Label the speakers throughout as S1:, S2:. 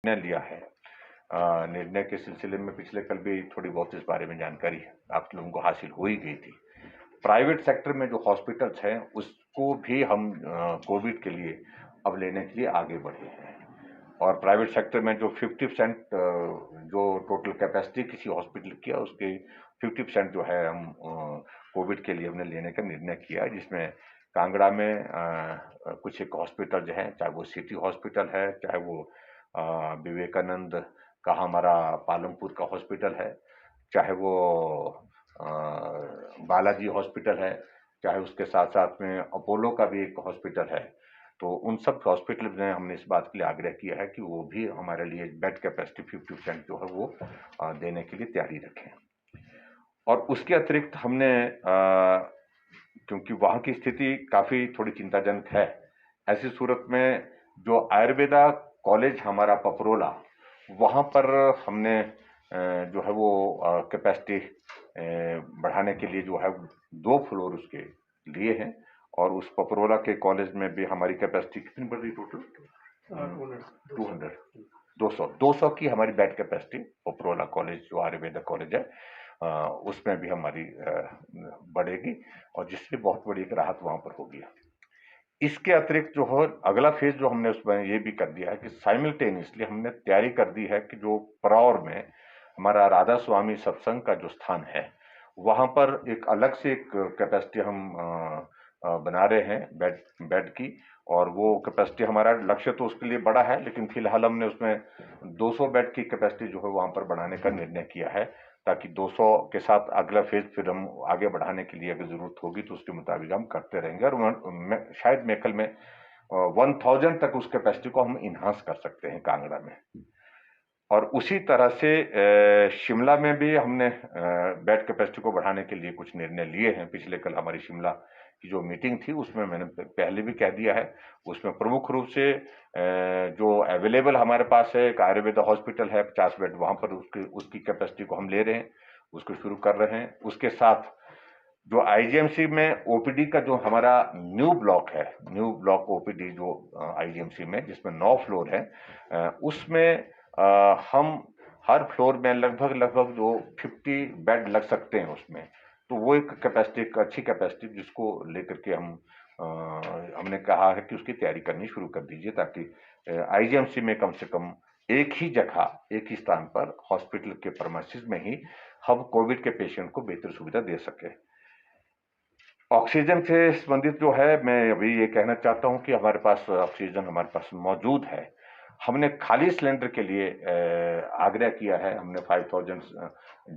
S1: निर्णय लिया है। निर्णय के सिलसिले में पिछले कल भी थोड़ी बहुत इस बारे में जानकारी आप लोगों को हासिल हो ही गई थी। प्राइवेट सेक्टर में जो हॉस्पिटल्स हैं उसको भी हम कोविड के लिए अब लेने के लिए आगे बढ़े हैं। और प्राइवेट सेक्टर में जो 50% जो टोटल कैपेसिटी किसी हॉस्पिटल की है उसके 50% जो है हम कोविड के लिए हमने लेने का निर्णय किया है, जिसमें कांगड़ा में कुछ एक हॉस्पिटल जो है, चाहे वो सिटी हॉस्पिटल है, चाहे वो विवेकानंद का हमारा पालमपुर का हॉस्पिटल है, चाहे वो बालाजी हॉस्पिटल है, चाहे उसके साथ साथ में अपोलो का भी एक हॉस्पिटल है। तो उन सब हॉस्पिटल में हमने इस बात के लिए आग्रह किया है कि वो भी हमारे लिए बेड कैपेसिटी 50% जो है वो देने के लिए तैयारी रखें। और उसके अतिरिक्त हमने क्योंकि वहाँ की स्थिति काफ़ी थोड़ी चिंताजनक है, ऐसी सूरत में जो आयुर्वेदा कॉलेज हमारा पपरोला, वहाँ पर हमने जो है वो कैपेसिटी बढ़ाने के लिए जो है 2 फ्लोर उसके लिए हैं। और उस पपरोला के कॉलेज में भी हमारी कैपेसिटी कितनी बढ़ रही टोटल? 200 200 की हमारी बेड कैपेसिटी पपरोला कॉलेज जो आयुर्वेदा कॉलेज है उसमें भी हमारी बढ़ेगी, और जिससे बहुत बड़ी एक राहत वहां पर होगी। इसके अतिरिक्त जो है अगला फेज जो हमने उसमें ये भी कर दिया है कि साइमल्टेनियसली हमने तैयारी कर दी है कि जो परौर में हमारा राधा स्वामी सत्संग का जो स्थान है वहां पर एक अलग से एक कैपेसिटी हम बना रहे हैं बेड बेड की। और वो कैपेसिटी हमारा लक्ष्य तो उसके लिए बड़ा है, लेकिन फिलहाल हमने उसमें 200 बेड की कैपेसिटी जो है वहां पर बढ़ाने का निर्णय किया है, ताकि 200 के साथ अगला फेज फिर हम आगे बढ़ाने के लिए अगर जरूरत होगी तो उसके मुताबिक हम करते रहेंगे। और शायद मेकल में 1000 तक उस कैपेसिटी को हम इन्हांस कर सकते हैं कांगड़ा में। और उसी तरह से शिमला में भी हमने बेड कैपेसिटी को बढ़ाने के लिए कुछ निर्णय लिए हैं। पिछले कल हमारी शिमला की जो मीटिंग थी उसमें मैंने पहले भी कह दिया है, उसमें प्रमुख रूप से जो अवेलेबल हमारे पास है एक आयुर्वेदा हॉस्पिटल है 50 बेड, वहां पर उसकी कैपेसिटी को हम ले रहे हैं, उसको शुरू कर रहे हैं। उसके साथ जो आईजीएमसी में ओपीडी का जो हमारा न्यू ब्लॉक है, न्यू ब्लॉक ओपीडी जो आईजीएमसी में जिसमें 9 फ्लोर है, उसमें हम हर फ्लोर में लगभग जो 50 बेड लग सकते हैं उसमें। तो वो एक कैपेसिटी, एक अच्छी कैपेसिटी जिसको लेकर के हमने कहा है कि उसकी तैयारी करनी शुरू कर दीजिए, ताकि आईजीएमसी में कम से कम एक ही जगह, एक ही स्थान पर हॉस्पिटल के प्रीमाइसेस में ही हम कोविड के पेशेंट को बेहतर सुविधा दे सके। ऑक्सीजन से संबंधित जो है, मैं अभी ये कहना चाहता हूं कि हमारे पास ऑक्सीजन हमारे पास मौजूद है। हमने खाली सिलेंडर के लिए आग्रह किया है, हमने 5000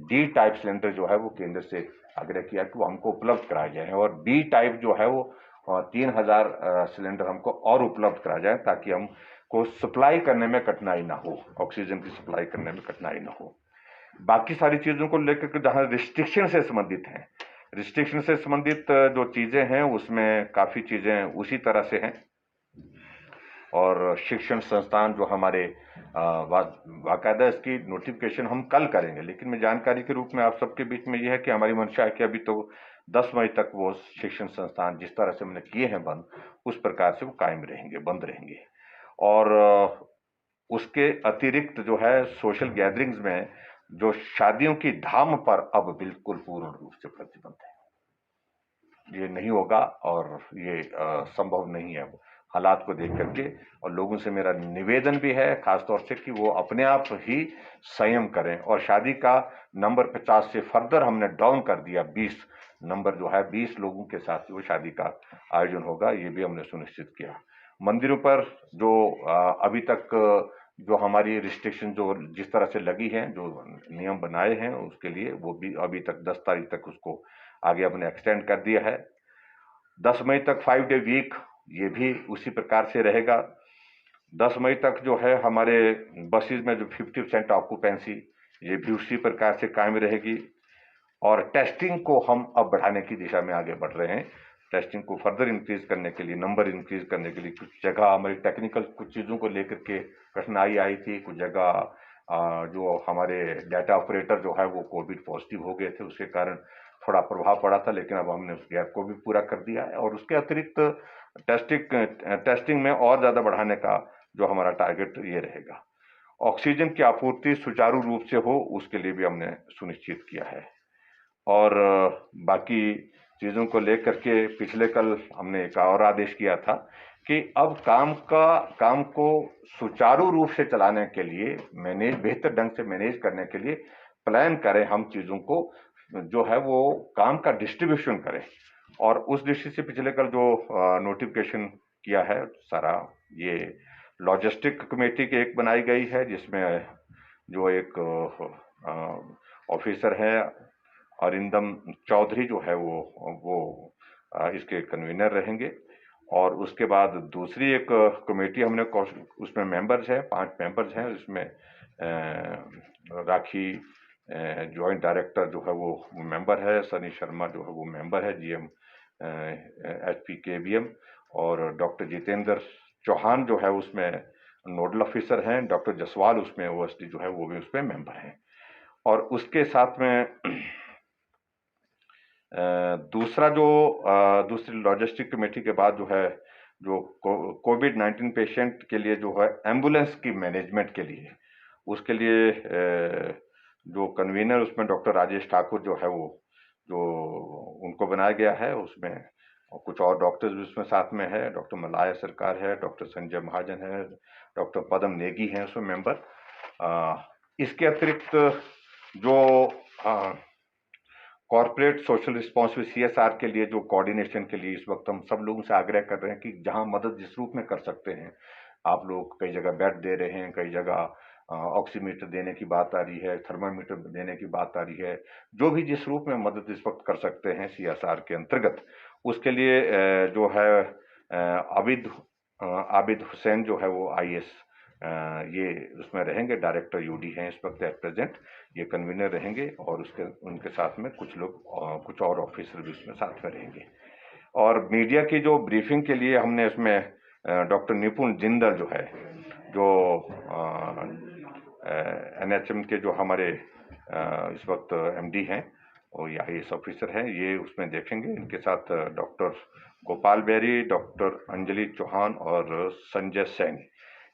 S1: डी टाइप सिलेंडर जो है वो केंद्र से आग्रह किया कि वो हमको उपलब्ध कराए जाए, और बी टाइप जो है वो 3000 सिलेंडर हमको और उपलब्ध कराया जाए, ताकि हमको सप्लाई करने में कठिनाई ना हो, ऑक्सीजन की सप्लाई करने में कठिनाई ना हो। बाकी सारी चीजों को लेकर के जहां रिस्ट्रिक्शन से संबंधित है, रिस्ट्रिक्शन से संबंधित जो चीजें हैं उसमें काफी चीजें उसी तरह से हैं। और शिक्षण संस्थान जो हमारे बाकायदा इसकी नोटिफिकेशन हम कल करेंगे, लेकिन मैं जानकारी के रूप में आप सबके बीच में यह है कि हमारी मंशा है कि अभी तो 10 मई तक वो शिक्षण संस्थान जिस तरह से हमने किए हैं बंद, उस प्रकार से वो कायम रहेंगे, बंद रहेंगे। और उसके अतिरिक्त जो है सोशल गैदरिंग्स में जो शादियों की धाम पर अब बिल्कुल पूर्ण रूप से प्रतिबंध है। ये नहीं होगा और ये संभव नहीं है हालात को देख करके। और लोगों से मेरा निवेदन भी है खासतौर से कि वो अपने आप ही संयम करें, और शादी का नंबर 50 से फर्दर हमने डाउन कर दिया, 20 नंबर जो है 20 लोगों के साथ वो शादी का आयोजन होगा, ये भी हमने सुनिश्चित किया। मंदिरों पर जो अभी तक जो हमारी रिस्ट्रिक्शन जो जिस तरह से लगी है, जो नियम बनाए हैं उसके लिए, वो भी अभी तक 10 तारीख तक उसको आगे हमने एक्सटेंड कर दिया है। 10 मई तक 5 डे वीक ये भी उसी प्रकार से रहेगा। 10 मई तक जो है हमारे बसेस में जो 50% ऑक्यूपेंसी ये भी उसी प्रकार से कायम रहेगी। और टेस्टिंग को हम अब बढ़ाने की दिशा में आगे बढ़ रहे हैं। टेस्टिंग को फर्दर इंक्रीज करने के लिए, नंबर इंक्रीज करने के लिए, कुछ जगह हमारी टेक्निकल कुछ चीज़ों को लेकर के कठिनाई आई थी, कुछ जगह जो हमारे डाटा ऑपरेटर जो है वो कोविड पॉजिटिव हो गए थे, उसके कारण थोड़ा प्रभाव पड़ा था, लेकिन अब हमने उस गैप को भी पूरा कर दिया है। और उसके अतिरिक्त टेस्टिंग में और ज़्यादा बढ़ाने का जो हमारा टारगेट ये रहेगा। ऑक्सीजन की आपूर्ति सुचारू रूप से हो, उसके लिए भी हमने सुनिश्चित किया है। और बाकी चीज़ों को लेकर के पिछले कल हमने एक और आदेश किया था कि अब काम को सुचारू रूप से चलाने के लिए बेहतर ढंग से मैनेज करने के लिए प्लान करें, हम चीज़ों को जो है वो काम का डिस्ट्रीब्यूशन करें। और उस दृष्टि से पिछले कल जो नोटिफिकेशन किया है सारा, ये लॉजिस्टिक कमेटी की एक बनाई गई है, जिसमें जो एक ऑफिसर है अरिंदम चौधरी जो है वो इसके कन्वीनर रहेंगे। और उसके बाद दूसरी एक कमेटी हमने उसमें मेंबर्स है, 5 मेंबर्स हैं उसमें। राखी जॉइंट डायरेक्टर जो है वो मेंबर है, सनी शर्मा जो है वो मेंबर है, जीएम एचपी केबीएम। और डॉक्टर जितेंद्र चौहान जो है उसमें नोडल ऑफिसर हैं, डॉक्टर जसवाल उसमें ओएसडी जो है वो भी उसमें मेंबर हैं। और उसके साथ में दूसरी लॉजिस्टिक कमेटी के बाद जो है, जो कोविड-19 पेशेंट के लिए जो है एम्बुलेंस की मैनेजमेंट के लिए, उसके लिए जो कन्वीनर उसमें डॉक्टर राजेश ठाकुर जो है वो जो उनको बनाया गया है। उसमें कुछ और डॉक्टर्स भी उसमें साथ में है, डॉक्टर मलाया सरकार है, डॉक्टर संजय महाजन है, डॉक्टर पदम नेगी हैं उसमें मेंबर। इसके अतिरिक्त जो कॉर्पोरेट सोशल रिस्पॉन्सिबिलिटी सीएसआर के लिए जो कोऑर्डिनेशन के लिए इस वक्त हम सब लोगों से आग्रह कर रहे हैं कि जहां मदद जिस रूप में कर सकते हैं, आप लोग कई जगह बेड दे रहे हैं, कई जगह ऑक्सीमीटर देने की बात आ रही है, थर्मामीटर देने की बात आ रही है, जो भी जिस रूप में मदद इस वक्त कर सकते हैं सीएसआर के अंतर्गत, उसके लिए जो है आबिद हुसैन जो है वो आईएएस ये उसमें रहेंगे, डायरेक्टर यूडी हैं इस वक्त एट प्रेजेंट, ये कन्वीनर रहेंगे। और उनके साथ में कुछ लोग कुछ और ऑफिसर भी उसमें साथ में रहेंगे। और मीडिया की जो ब्रीफिंग के लिए हमने इसमें डॉक्टर निपुण जिंदल जो है, जो एनएचएम के जो हमारे इस वक्त एमडी हैं और या आईएएस ऑफिसर हैं, ये उसमें देखेंगे। इनके साथ डॉक्टर गोपाल बेरी, डॉक्टर अंजलि चौहान और संजय सैनी,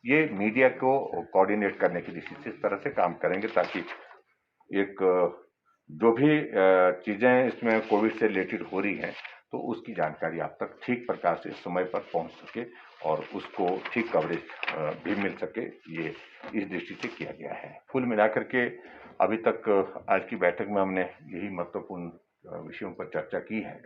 S1: ये मीडिया को कोऑर्डिनेट करने की दृष्टि से इस तरह से काम करेंगे ताकि एक जो भी चीज़ें इसमें कोविड से रिलेटेड हो रही हैं, तो उसकी जानकारी आप तक ठीक प्रकार से समय पर पहुंच सके और उसको ठीक कवरेज भी मिल सके, ये इस दृष्टि से किया गया है। कुल मिलाकर के अभी तक आज की बैठक में हमने यही महत्वपूर्ण विषयों पर चर्चा की है।